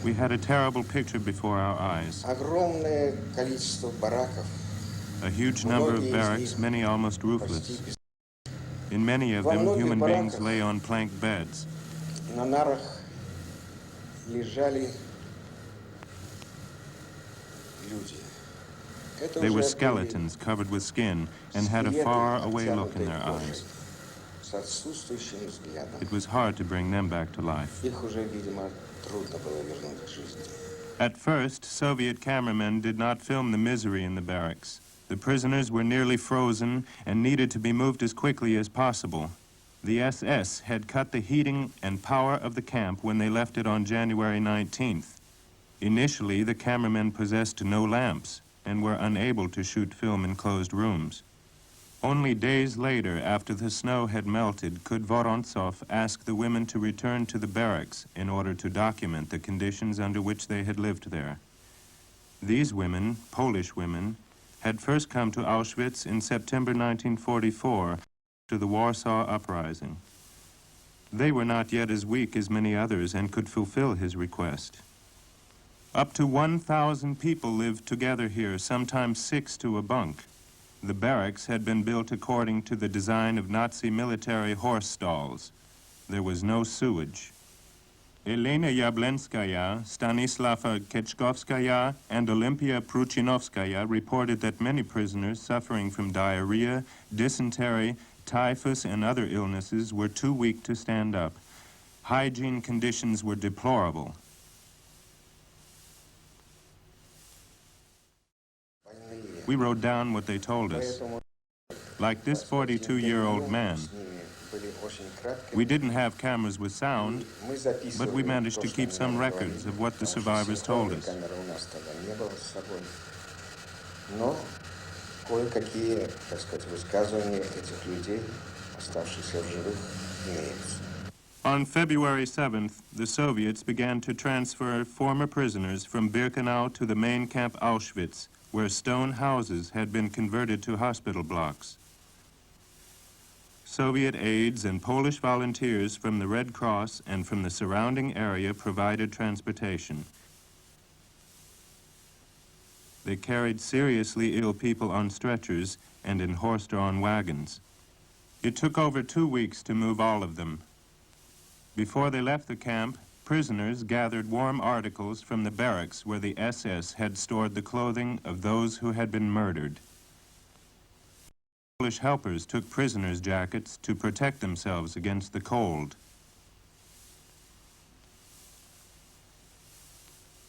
We had a terrible picture before our eyes. A huge number of barracks, many almost roofless. In many of them, human beings lay on plank beds. They were skeletons covered with skin and had a far-away look in their eyes. It was hard to bring them back to life. At first, Soviet cameramen did not film the misery in the barracks. The prisoners were nearly frozen and needed to be moved as quickly as possible. The SS had cut the heating and power of the camp when they left it on January 19th. Initially, the cameramen possessed no lamps and were unable to shoot film in closed rooms. Only days later, after the snow had melted, could Vorontsov ask the women to return to the barracks in order to document the conditions under which they had lived there. These women, Polish women, had first come to Auschwitz in September 1944 to the Warsaw Uprising. They were not yet as weak as many others and could fulfill his request. Up to 1,000 people lived together here, sometimes 6 to a bunk. The barracks had been built according to the design of Nazi military horse stalls. There was no sewage. Elena Yablenskaya, Stanislava Ketchkovskaya, and Olympia Pruchinovskaya reported that many prisoners suffering from diarrhea, dysentery, typhus, and other illnesses were too weak to stand up. Hygiene conditions were deplorable. We wrote down what they told us. Like this 42-year-old man. We didn't have cameras with sound, but we managed to keep some records of what the survivors told us. On February 7th, the Soviets began to transfer former prisoners from Birkenau to the main camp Auschwitz, where stone houses had been converted to hospital blocks. Soviet aides and Polish volunteers from the Red Cross and from the surrounding area provided transportation. They carried seriously ill people on stretchers and in horse-drawn wagons. It took over 2 weeks to move all of them. Before they left the camp, prisoners gathered warm articles from the barracks where the SS had stored the clothing of those who had been murdered. Polish helpers took prisoners' jackets to protect themselves against the cold.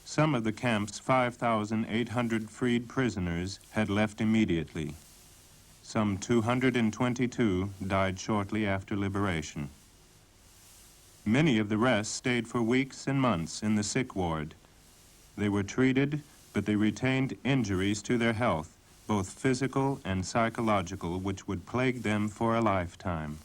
Some of the camp's 5,800 freed prisoners had left immediately. Some 222 died shortly after liberation. Many of the rest stayed for weeks and months in the sick ward. They were treated, but they retained injuries to their health, both physical and psychological, which would plague them for a lifetime.